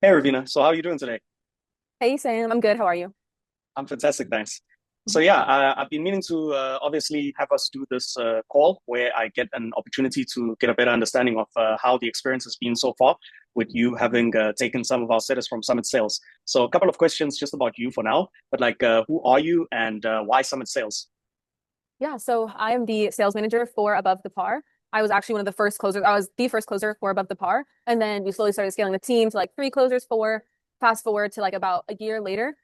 Hey, Ravena. So how are you doing today? Hey Sam, I'm good. How are you? I'm fantastic, thanks. So yeah, I've been meaning to obviously have us do this call where I get an opportunity to get a better understanding of how the experience has been so far with you having taken some of our setters from Summit Sales. So a couple of questions just about you for now, but like who are you and why Summit Sales? Yeah, so I am the sales manager for Above the Par. I was actually one of the first closers. I was the first closer for Above the Par. And then we slowly started scaling the team to like three closers, four. Fast forward to like about a year later,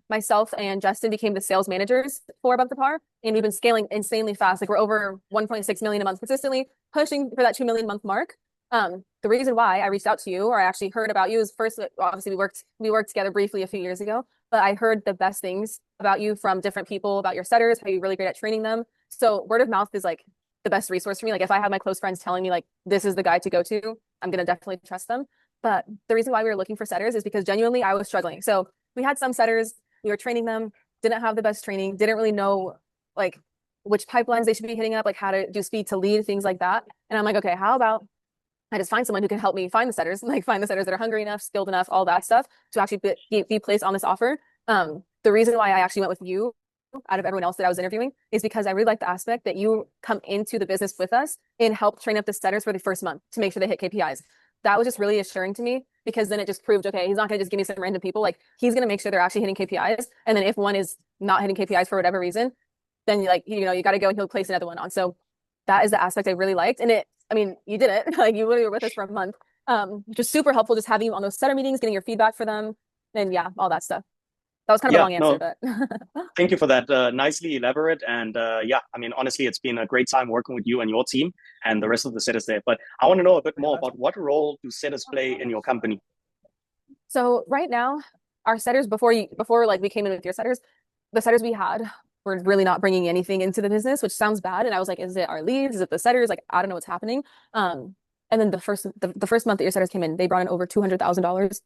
myself and Justin became the sales managers for Above the Par. And we've been scaling insanely fast. Like we're over 1.6 million a month consistently, pushing for that 2 million month mark. The reason why I reached out to you or I actually heard about you is first, obviously we worked together briefly a few years ago, but I heard the best things about you from different people about your setters, how you're really great at training them. So word of mouth is like the best resource for me. Like if I have my close friends telling me like this is the guy to go to, I'm gonna definitely trust them. But the reason why we were looking for setters is because genuinely I was struggling. So we had some setters, we were training them, didn't have the best training, didn't really know like which pipelines they should be hitting up, like how to do speed to lead, things like that. And I'm like, okay, how about I just find someone who can help me find the setters, like find the setters that are hungry enough, skilled enough, all that stuff to actually be placed on this offer. The reason why I actually went with you out of everyone else that I was interviewing is because I really like the aspect that you come into the business with us and help train up the setters for the first month to make sure they hit KPIs. That was just really assuring to me because then it just proved, okay, he's not going to just give me some random people. Like he's going to make sure they're actually hitting KPIs. And then if one is not hitting KPIs for whatever reason, then you got to go and he'll place another one on. So that is the aspect I really liked. And I mean, you did it. Like you literally were with us for a month. Just super helpful just having you on those setter meetings, getting your feedback for them, and yeah, all that stuff. That was kind of a Yeah, long answer, no, but thank you for that. Nicely elaborate. And yeah, I mean, honestly, it's been a great time working with you and your team and the rest of the setters there. But I want to know a bit more about what role do setters play in your company? so right now, our setters before like we came in with your setters, the setters we had were really not bringing anything into the business, which sounds bad. And I was like, is it our leads? Is it the setters? Like, I don't know what's happening. And then the first month that your setters came in, they brought in over $200,000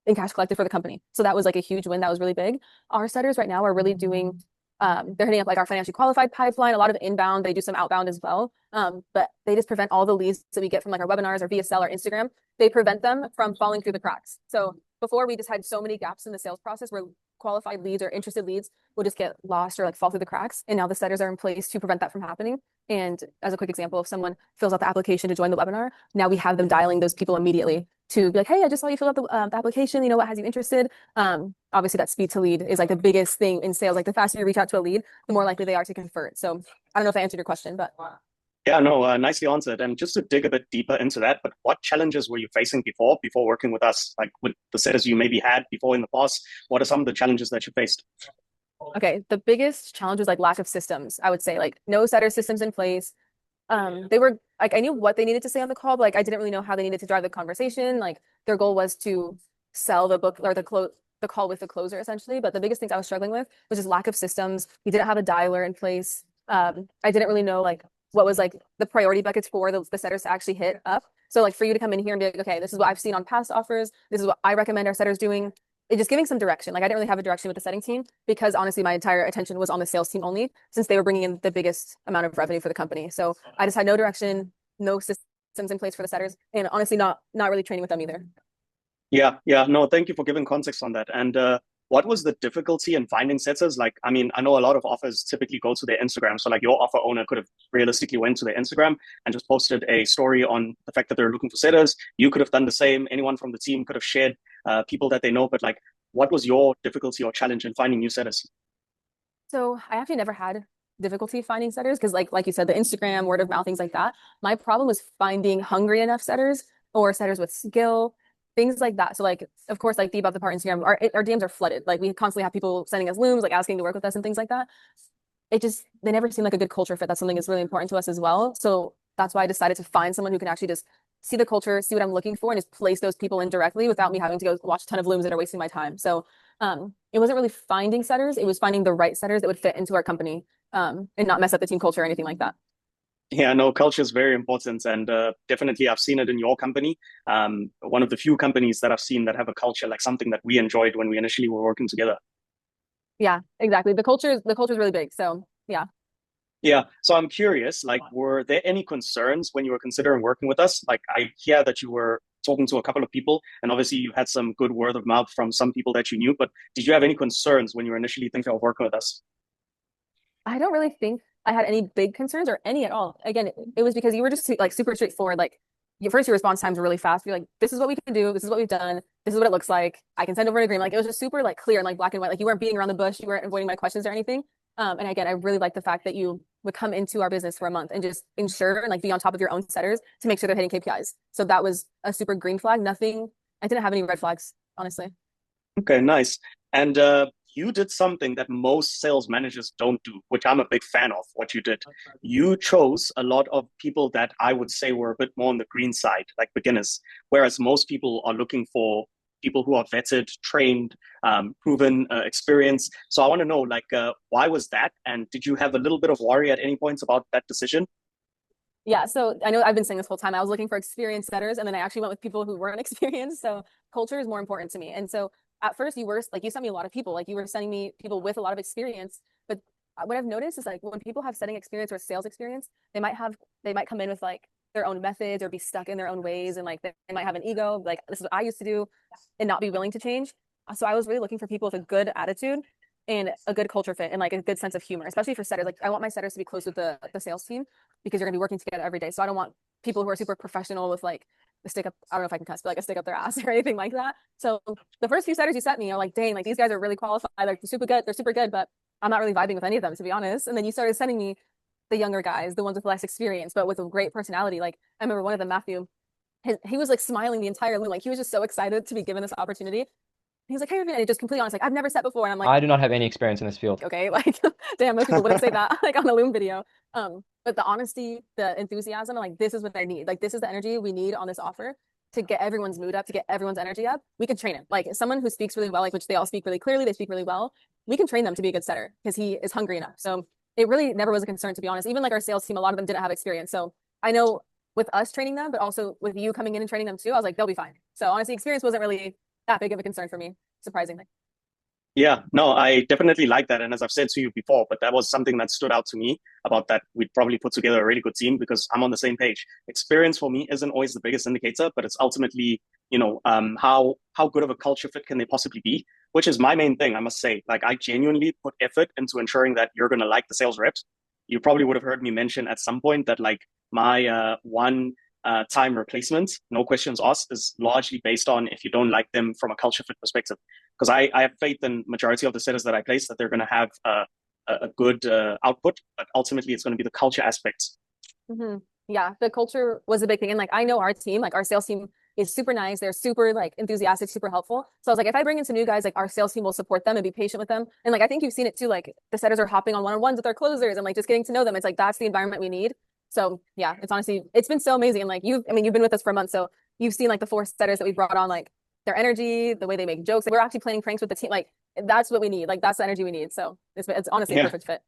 in cash collected for the company. So that was like a huge win. That was really big. Our setters right now are really doing they're hitting up like our financially qualified pipeline, a lot of inbound. They do some outbound as well. But they just prevent all the leads that we get from like our webinars or VSL or Instagram. They prevent them from falling through the cracks. So before we just had so many gaps in the sales process where qualified leads or interested leads would just get lost or like fall through the cracks. And now the setters are in place to prevent that from happening. And as a quick example, if someone fills out the application to join the webinar, now we have them dialing those people immediately to be like, hey, I just saw you fill out the application. You know, what has you interested? Obviously, that speed to lead is like the biggest thing in sales. Like the faster you reach out to a lead, the more likely they are to convert. So I don't know if I answered your question, but Yeah, no, nicely answered. And just to dig a bit deeper into that, but what challenges were you facing before working with us? Like with the setters you maybe had before in the past, what are some of the challenges that you faced? okay. The biggest challenge was like lack of systems. I would say like no setter systems in place. They were like I knew what they needed to say on the call, but like I didn't really know how they needed to drive the conversation. Like their goal was to sell the book or the call with the closer essentially. But the biggest things I was struggling with was just lack of systems. We didn't have a dialer in place. I didn't really know like what was like the priority buckets for the setters to actually hit up. So like for you to come in here and be like, okay, this is what I've seen on past offers. This is what I recommend our setters doing. It just giving some direction. Like I didn't really have a direction with the setting team because honestly, my entire attention was on the sales team only since they were bringing in the biggest amount of revenue for the company. So I just had no direction, no systems in place for the setters, and honestly, not really training with them either. Yeah, yeah, no, thank you for giving context on that. And what was the difficulty in finding setters? Like, I mean, I know a lot of offers typically go to their Instagram. So like your offer owner could have realistically went to their Instagram and just posted a story on the fact that they're looking for setters. You could have done the same. Anyone from the team could have shared people that they know. But like, what was your difficulty or challenge in finding new setters? So I actually never had difficulty finding setters because like you said, the Instagram, word of mouth, things like that. My problem was finding hungry enough setters or setters with skill, things like that. So like of course, like the Above the Part Instagram, our DMs are flooded. Like we constantly have people sending us looms, like asking to work with us and things like that. It just they never seem like a good culture fit. That's something that's really important to us as well. So that's why I decided to find someone who can actually just see the culture, see what I'm looking for, and just place those people in directly without me having to go watch a ton of looms that are wasting my time. So it wasn't really finding setters, it was finding the right setters that would fit into our company and not mess up the team culture or anything like that. Yeah, no, culture is very important, and definitely I've seen it in your company. One of the few companies that I've seen that have a culture like something that we enjoyed when we initially were working together. Yeah, exactly. The culture is really big. So yeah. Yeah, so I'm curious, like, were there any concerns when you were considering working with us? Like, I hear that you were talking to a couple of people, and obviously you had some good word of mouth from some people that you knew. But did you have any concerns when you were initially thinking of working with us? I don't really think I had any big concerns or any at all. Again, it was because you were just like super straightforward. Like your response times were really fast. You're like, this is what we can do. This is what we've done. This is what it looks like. I can send over an agreement. Like it was just super like clear and like black and white. Like you weren't beating around the bush. You weren't avoiding my questions or anything. And again, I really like the fact that you would come into our business for a month and just ensure and like be on top of your own setters to make sure they're hitting KPIs. So that was a super green flag. Nothing, I didn't have any red flags, honestly. Okay, nice. And you did something that most sales managers don't do, which I'm a big fan of, what you did. You chose a lot of people that I would say were a bit more on the green side, like beginners, whereas most people are looking for people who are vetted, trained, proven experience. So I want to know, like, why was that? And did you have a little bit of worry at any points about that decision? Yeah, so I know I've been saying this whole time. I was looking for experienced setters, and then I actually went with people who weren't experienced. So culture is more important to me. And so at first, you were like you sent me a lot of people. Like you were sending me people with a lot of experience. But what I've noticed is like when people have setting experience or sales experience, they might come in with like their own methods or be stuck in their own ways, and like they might have an ego, like this is what I used to do, and not be willing to change. So I was really looking for people with a good attitude and a good culture fit and like a good sense of humor, especially for setters. Like I want my setters to be close with the sales team because you're gonna be working together every day. So I don't want people who are super professional with like a stick up, I don't know if I can cuss, but like a stick up their ass or anything like that. So the first few setters you sent me are like, dang, like these guys are really qualified, like they're super good, but I'm not really vibing with any of them, to be honest. And then you started sending me the younger guys, the ones with less experience, but with a great personality. Like I remember one of them, Matthew, he was like smiling the entire room. Like he was just so excited to be given this opportunity. He was like, "Hey, Ravena," just completely honest, like I've never set before, and I'm like, I do not have any experience in this field. okay, like damn, most people wouldn't say that like on a Loom video. But the honesty, the enthusiasm, like this is what I need. Like this is the energy we need on this offer to get everyone's mood up, to get everyone's energy up. We can train him. Like someone who speaks really well, like which they all speak really clearly, they speak really well. We can train them to be a good setter because he is hungry enough. So it really never was a concern, to be honest. Even like our sales team, a lot of them didn't have experience. So I know with us training them, but also with you coming in and training them too, I was like, they'll be fine. So honestly, experience wasn't really that big of a concern for me, surprisingly. Yeah, no, I definitely like that. And as I've said to you before, but that was something that stood out to me about that we'd probably put together a really good team because I'm on the same page. Experience for me isn't always the biggest indicator, but it's ultimately, how good of a culture fit can they possibly be, which is my main thing, I must say. Like I genuinely put effort into ensuring that you're going to like the sales reps. You probably would have heard me mention at some point that like my one time replacement, no questions asked, is largely based on if you don't like them from a culture fit perspective. Because I have faith in majority of the setters that I place that they're going to have a good output, but ultimately it's going to be the culture aspects. Hmm. Yeah, the culture was a big thing. And like I know our team, like our sales team is super nice. They're super like enthusiastic, super helpful. So I was like, if I bring in some new guys, like our sales team will support them and be patient with them. And like I think you've seen it too, like the setters are hopping on one-on-ones with our closers and like just getting to know them. It's like that's the environment we need. So yeah, it's honestly it's been so amazing. And like I mean, you've been with us for a month, so you've seen like the four setters that we brought on, like their energy, the way they make jokes. Like, we're actually playing pranks with the team. Like that's what we need. Like that's the energy we need. So it's honestly a Yeah, perfect fit.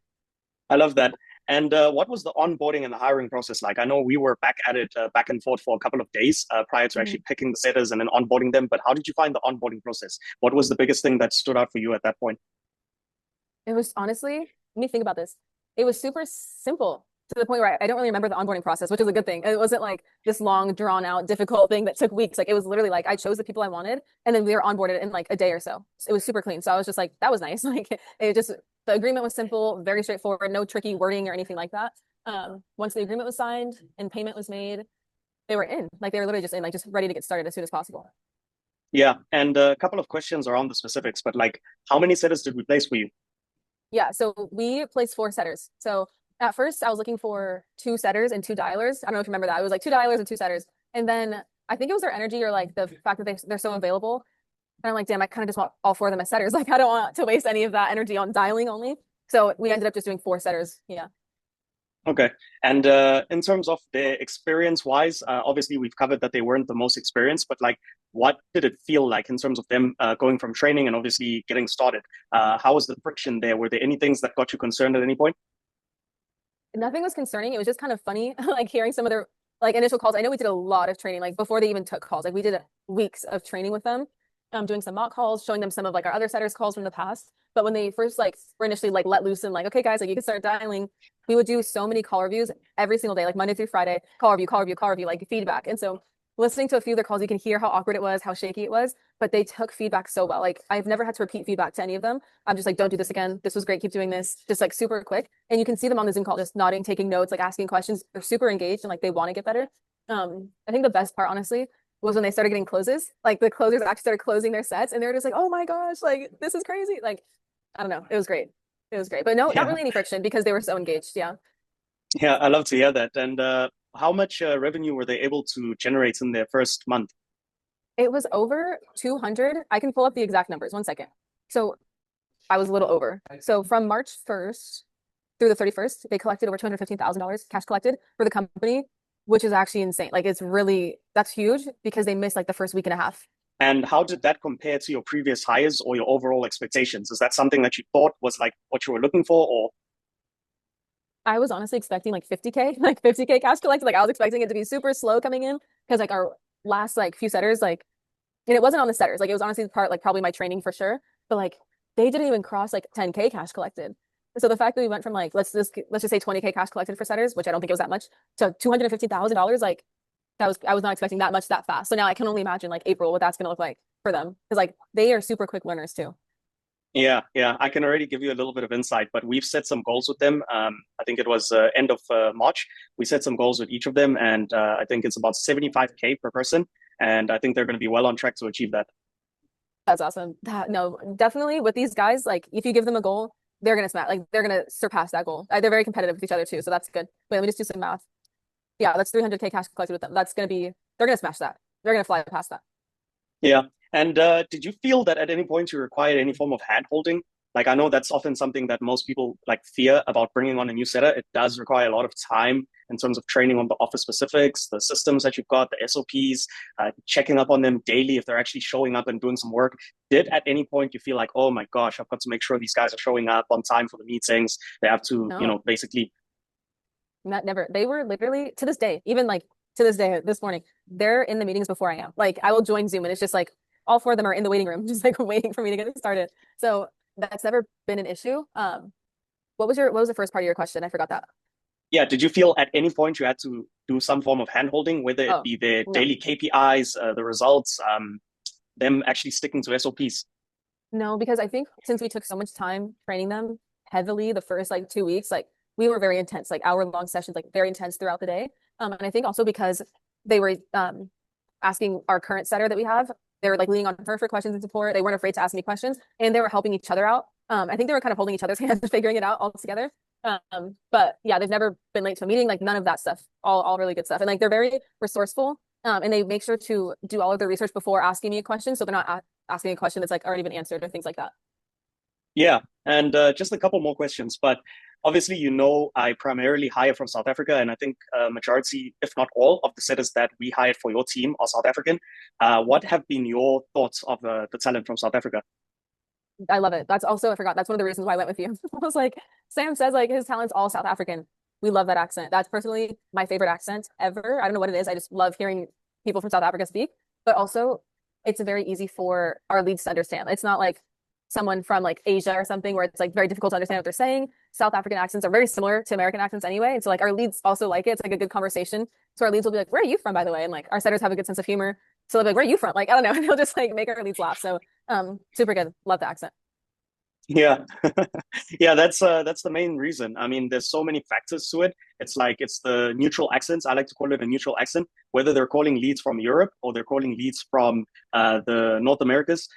I love that. And what was the onboarding and the hiring process like? I know we were back at it, back and forth for a couple of days prior to Mhm. actually picking the setters and then onboarding them. But how did you find the onboarding process? What was the biggest thing that stood out for you at that point? It was honestly, let me think about this. It was super simple to the point where I don't really remember the onboarding process, which is a good thing. It wasn't like this long, drawn out, difficult thing that took weeks. Like it was literally like I chose the people I wanted, and then we were onboarded in like a day or so. It was super clean. So I was just like, that was nice. Like it just the agreement was simple, very straightforward, no tricky wording or anything like that. Once the agreement was signed and payment was made, they were in. Like they were literally just in, like just ready to get started as soon as possible. Yeah, and a couple of questions around the specifics, but like how many setters did we place for you? Yeah, so we placed four setters. So at first I was looking for two setters and two dialers. I don't know if you remember that. It was like two dialers and two setters. And then I think it was their energy or like the fact that they're so available. And I'm like, damn, I kind of just want all four of them as setters. Like I don't want to waste any of that energy on dialing only. So we ended up just doing four setters. Yeah. Okay. And in terms of their experience wise, obviously we've covered that they weren't the most experienced, but like, what did it feel like in terms of them going from training and obviously getting started? How was the friction there? Were there any things that got you concerned at any point? Nothing was concerning. It was just kind of funny, like hearing some of their like initial calls. I know we did a lot of training, like before they even took calls. Like we did weeks of training with them, doing some mock calls, showing them some of like our other setters calls from the past. But when they first like were initially like let loose and like, okay, guys, like you can start dialing, we would do so many call reviews every single day, like Monday through Friday, call review, like feedback. And so listening to a few of their calls, you can hear how awkward it was, how shaky it was, but they took feedback so well. Like I've never had to repeat feedback to any of them. I'm just like, don't do this again. This was great. Keep doing this. Just like super quick. And you can see them on the Zoom call just nodding, taking notes, like asking questions. They're super engaged and like they want to get better. I think the best part, honestly, was when they started getting closes. Like the closers actually started closing their sets and they were just like, oh my gosh, like this is crazy. Like, I don't know. It was great. It was great. But no, not Yeah, really any friction because they were so engaged. Yeah. yeah, I love to hear that. And how much revenue were they able to generate in their first month? It was over 200. I can pull up the exact numbers. One second. So I was a little over. So from March 1st through the 31st, they collected over $215,000 cash collected for the company, which is actually insane. Like it's really, that's huge because they missed like the first week and a half. And how did that compare to your previous hires or your overall expectations? Is that something that you thought was like what you were looking for, or I was honestly expecting like 50K, like 50K cash collected. Like I was expecting it to be super slow coming in because like our last like few setters, like, and it wasn't on the setters. Like it was honestly the part, like probably my training for sure. But like they didn't even cross like 10K cash collected. So the fact that we went from like let's just say 20K cash collected for setters, which I don't think it was that much, to $250,000, like that was I was not expecting that much that fast. So now I can only imagine like April what that's gonna look like for them because like they are super quick learners too. yeah, yeah, I can already give you a little bit of insight, but we've set some goals with them. I think it was end of March. We set some goals with each of them, and I think it's about 75K per person. And I think they're going to be well on track to achieve that. That's awesome. That no, definitely with these guys, like if you give them a goal, they're gonna smash, like they're gonna surpass that goal. They're very competitive with each other too, so that's good. Wait, let me just do some math. Yeah, that's 300K cash collected with them. That's gonna be, they're gonna smash that. They're gonna fly past that. Yeah. And did you feel that at any point you required any form of hand holding? Like I know that's often something that most people like fear about bringing on a new setter. It does require a lot of time in terms of training on the office specifics, the systems that you've got, the SOPs, checking up on them daily if they're actually showing up and doing some work. Did at any point you feel like, oh my gosh, I've got to make sure these guys are showing up on time for the meetings? They have to, No, basically. not never. They were literally to this day, even like to this day, this morning, they're in the meetings before I am. Like I will join Zoom and it's just like all four of them are in the waiting room, just like waiting for me to get started. So that's never been an issue. What was the first part of your question? I forgot that. Yeah, did you feel at any point you had to do some form of hand holding, whether it Oh, be their no. daily KPIs, the results, them actually sticking to SOPs? No, because I think since we took so much time training them heavily the first like 2 weeks, like we were very intense, like hour-long sessions, like very intense throughout the day. And I think also because they were asking our current setter that we have, they were like leaning on her for questions and support. They weren't afraid to ask me questions, and they were helping each other out. I think they were kind of holding each other's hands and figuring it out all together. But yeah, they've never been late to a meeting, like none of that stuff. All really good stuff, and like they're very resourceful. And they make sure to do all of their research before asking me a question, so they're not asking a question that's like already been answered or things like that. Yeah, and just a couple more questions. But obviously, I primarily hire from South Africa, and I think majority, if not all, of the setters that we hired for your team are South African. What have been your thoughts of the talent from South Africa? I love it. That's also, I forgot, that's one of the reasons why I went with you. I was like, Sam says like his talent's all South African. We love that accent. That's personally my favorite accent ever. I don't know what it is. I just love hearing people from South Africa speak, but also it's very easy for our leads to understand. It's not like someone from like Asia or something where it's like very difficult to understand what they're saying. South African accents are very similar to American accents anyway. And so like our leads also like it. It's like a good conversation. So our leads will be like, where are you from, by the way? And like our setters have a good sense of humor. So they'll be like, where are you from? Like, I don't know. They'll just like make our leads laugh. So super good. Love the accent. Yeah. Yeah, that's the main reason. I mean, there's so many factors to it. It's like it's the neutral accents. I like to call it a neutral accent, whether they're calling leads from Europe or they're calling leads from the North Americas.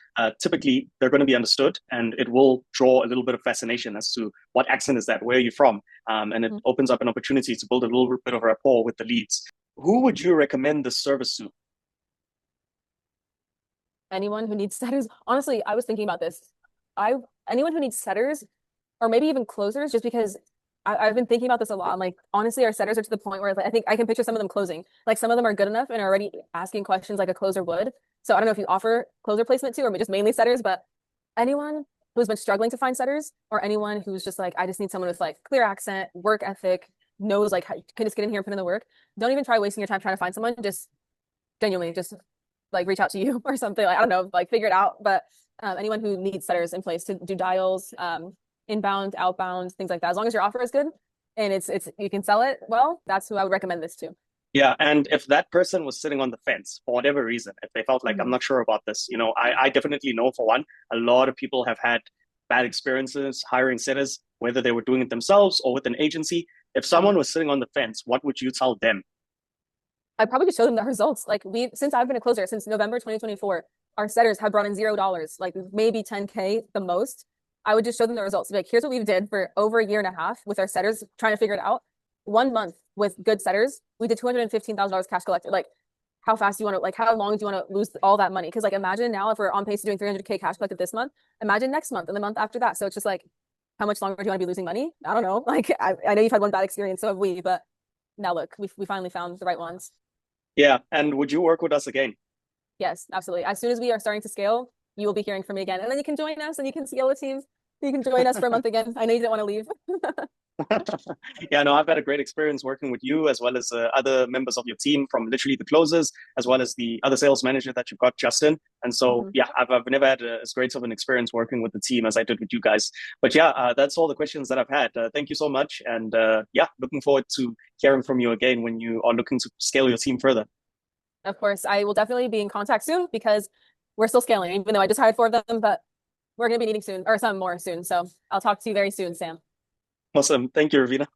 Typically, they're going to be understood, and it will draw a little bit of fascination as to what accent is that, where are you from, and it Mhm. opens up an opportunity to build a little bit of rapport with the leads. Who would you recommend this service to? Anyone who needs setters. Honestly, I was thinking about this. I anyone who needs setters or maybe even closers, just because I've been thinking about this a lot. I'm like, honestly, our setters are to the point where like, I think I can picture some of them closing. Like some of them are good enough and are already asking questions like a closer would. So I don't know if you offer closer placement too, or just mainly setters, but anyone who's been struggling to find setters, or anyone who's just like, I just need someone with like clear accent, work ethic, knows like how, can just get in here and put in the work. Don't even try wasting your time trying to find someone. Just genuinely, just like reach out to you or something. Like I don't know, like figure it out. But anyone who needs setters in place to do dials, inbound, outbound, things like that. As long as your offer is good and it's you can sell it well, that's who I would recommend this to. Yeah, and if that person was sitting on the fence for whatever reason, if they felt like I'm Mhm. not sure about this, I definitely know for one, a lot of people have had bad experiences hiring sitters, whether they were doing it themselves or with an agency. If someone Mhm. was sitting on the fence, what would you tell them? I probably just show them the results. Like since I've been a closer since November 2024, our setters have brought in $0, like maybe 10K the most. I would just show them the results. Be like, here's what we did for over a year and a half with our setters trying to figure it out. 1 month with good setters, we did $215,000 cash collected. Like, how fast do you want to, like, how long do you want to lose all that money? Because, like, imagine now if we're on pace to doing 300K cash collected this month, imagine next month and the month after that. So it's just like, how much longer do you want to be losing money? I don't know. Like, I know you've had one bad experience, so have we, but now look, we finally found the right ones. Yeah, and would you work with us again? Yes, absolutely. As soon as we are starting to scale, you will be hearing from me again. And then you can join us and you can scale the teams. You can join us for a month again. I know you didn't want to leave. Yeah, no, I've had a great experience working with you as well as other members of your team from literally the closers as well as the other sales manager that you've got, Justin. And so, Mhm. yeah, I've never had as great of an experience working with the team as I did with you guys. But yeah, that's all the questions that I've had. Thank you so much. And yeah, looking forward to hearing from you again when you are looking to scale your team further. Of course, I will definitely be in contact soon because we're still scaling, even though I just hired 4 of them, but we're going to be needing soon or some more soon. So I'll talk to you very soon, Sam. Awesome. Thank you, Ravina.